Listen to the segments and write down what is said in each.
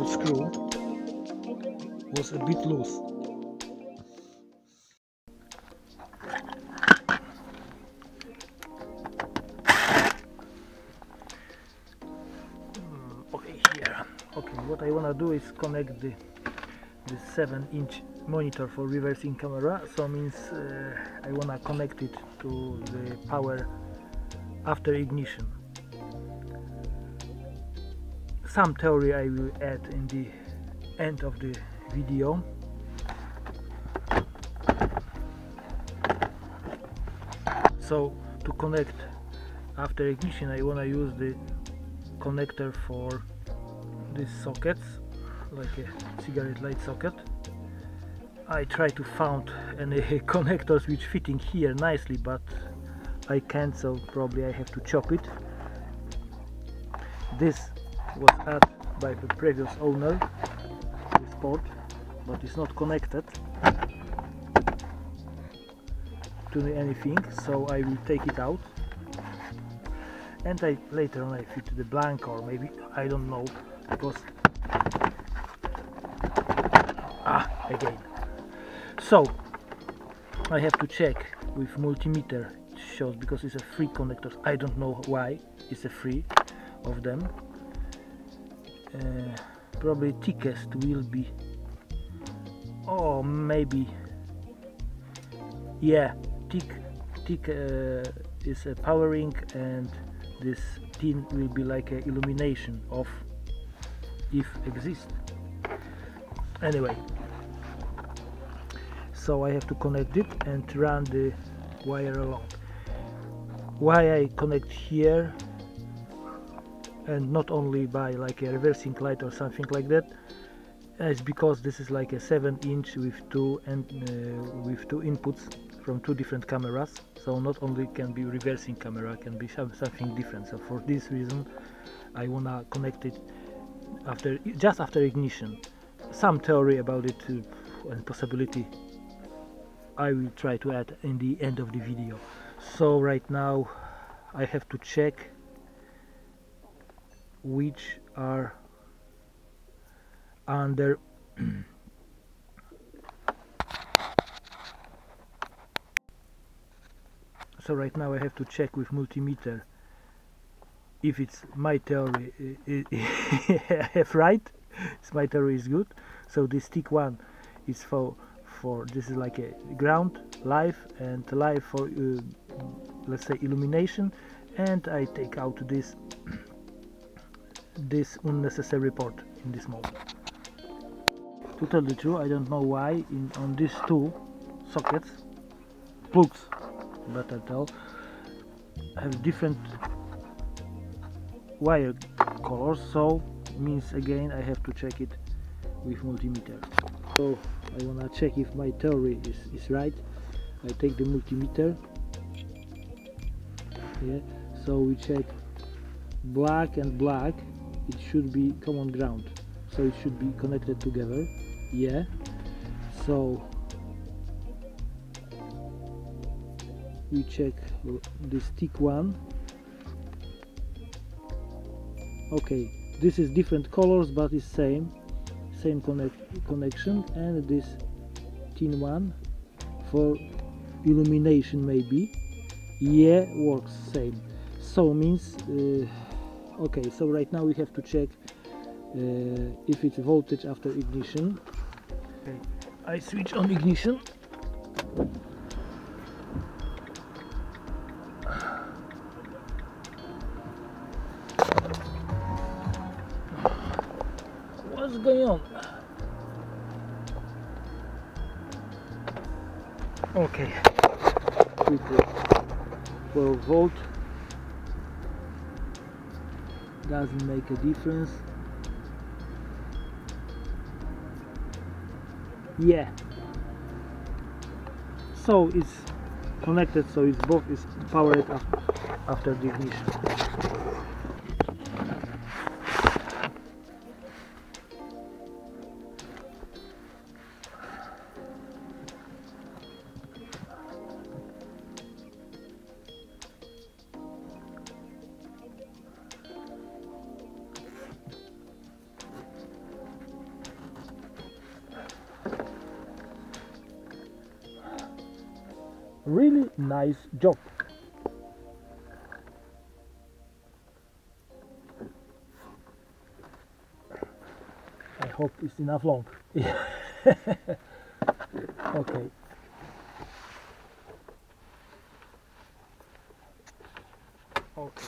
screw was a bit loose. Okay, here. Okay, what I wanna do is connect the 7-inch monitor for reversing camera. So means I wanna connect it to the power after ignition. Some theory I will add in the end of the video. So to connect after ignition, I wanna use the connector for these sockets, like a cigarette light socket. I try to find any connectors which fitting here nicely, but I can't, so probably I have to chop it. This was added by the previous owner, this port, but it's not connected to anything, so I will take it out and later on I fit the blank, or maybe I don't know, because again. So I have to check with multimeter. It shows, because it's a free connector. I don't know why it's a free of them. Probably thickest will be, oh maybe, yeah, thick is a powering, and this thin will be like a illumination of, if exist. Anyway, so I have to connect it and run the wire along. Why I connect here and not only by like a reversing light or something like that, is because this is like a 7-inch with two inputs from 2 different cameras. So not only can be reversing camera, can be something different. So for this reason I wanna connect it just after ignition. Some theory about it and possibility I will try to add in the end of the video. So right now I have to check which are under so right now I have to check with multimeter if it's my theory I have right, my theory is good. So this stick one is for this is like a ground, live, and live for let's say illumination, and I take out this unnecessary port in this mode. To tell the truth, I don't know why on these 2 sockets, plugs, better tell, have different wire colors, so means again I have to check it with multimeter. So I wanna check if my theory is right. I take the multimeter, yeah, so we check black and black, it should be common ground, so it should be connected together, yeah. So we check the stick one. Okay, this is different colors but it's same connection, and this thin one for illumination maybe, yeah, works same. So means okay, so right now we have to check if it's voltage after ignition. Okay, I switch on ignition. What's going on? Okay, quickly, 12 volt, doesn't make a difference. Yeah, so it's connected, so it's both is powered after the ignition. really nice job. I hope it's enough long. Okay. Okay.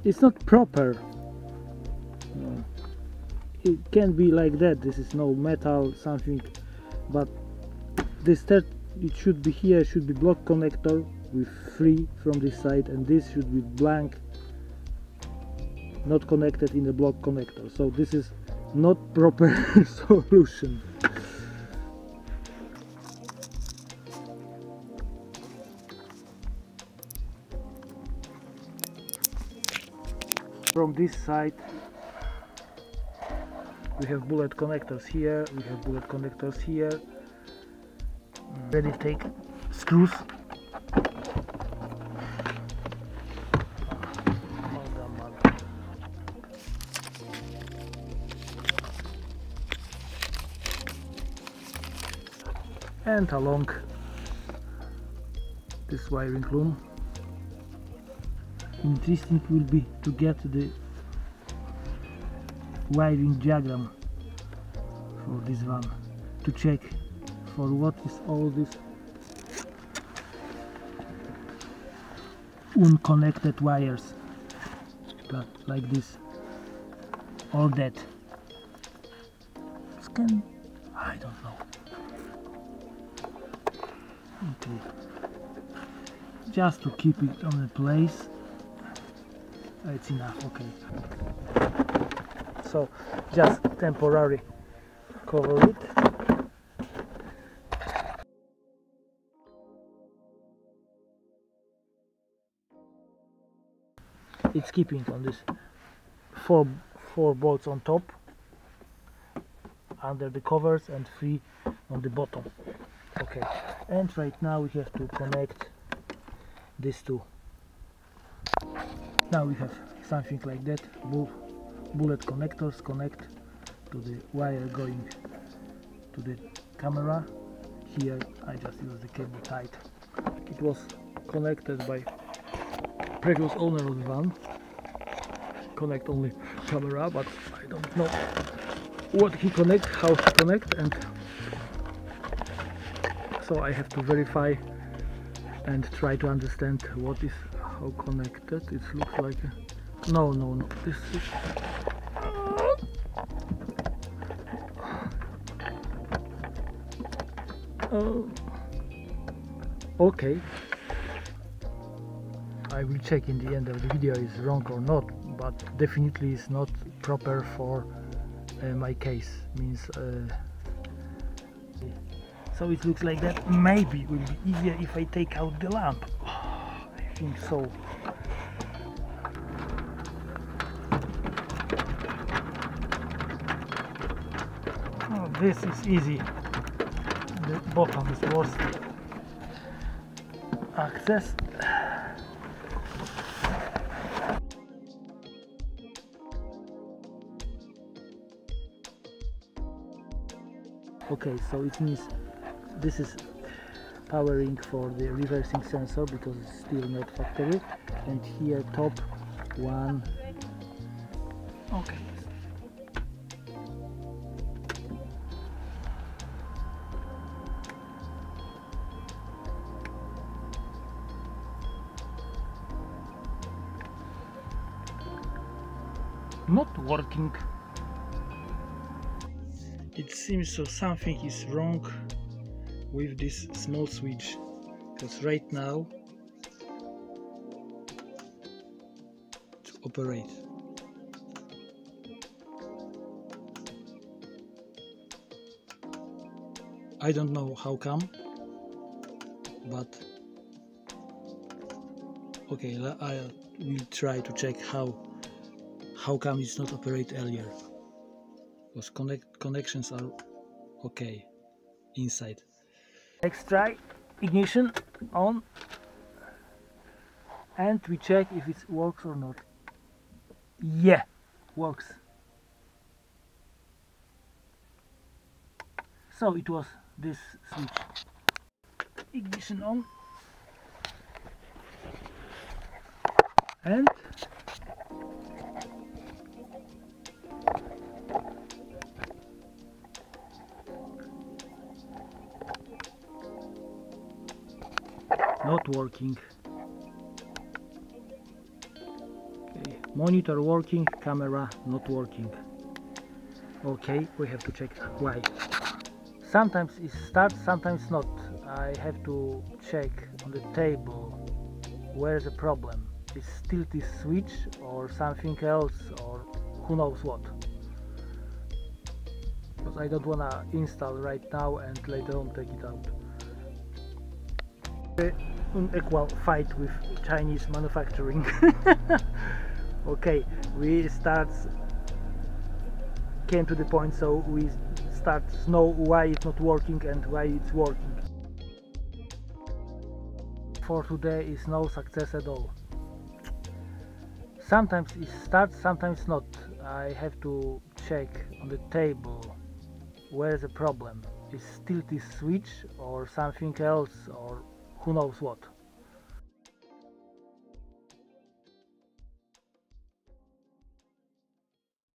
It's not proper. It can be like that. This is no metal something, but this third, it should be here, should be block connector with 3 from this side, and this should be blank, not connected in the block connector. So this is not proper solution. From this side we have bullet connectors here, we have bullet connectors here. Ready to take screws. And along this wiring loom. Interesting will be to get the wiring diagram for this one, to check for what is all this unconnected wires, but like this, all that. Scan, I don't know. Okay, just to keep it on the place. It's enough. Okay, so just temporarily cover it. It's keeping on this four bolts on top under the covers and 3 on the bottom. Okay, and right now we have to connect these two. Now we have something like that. Bullet connectors connect to the wire going to the camera. Here I just use the cable tied. It was connected by previous owner of the van. Connect only camera, but I don't know what he connect, how he connect, and so I have to verify and try to understand what is how connected. It looks like no, this is okay. I will check in the end of the video is wrong or not, but definitely it's not proper for my case. Means so it looks like that. Maybe it will be easier if I take out the lamp. I think so. Oh, this is easy. The bottom is worse. Access. Okay, so it means this is powering for the reversing sensor because it's still not factory, and here top one. Okay. Not working. It seems so something is wrong with this small switch, because right now to operate I don't know how come, but okay, I will try to check how come it's not operate earlier, because connections are okay inside. Next try, ignition on, and we check if it works or not. Yeah, works. So it was this switch. Ignition on, and not working. Okay, monitor working, camera not working. Okay, we have to check why. Sometimes it starts, sometimes not. I have to check on the table where's the problem. Is still this switch or something else, or who knows what. Because I don't wanna install right now and later on take it out. Unequal fight with Chinese manufacturing. Okay, we came to the point, so we start to know why it's not working and why it's working. For today is no success at all. Sometimes it starts, sometimes not. I have to check on the table where's the problem. Is still this switch or something else, or who knows what.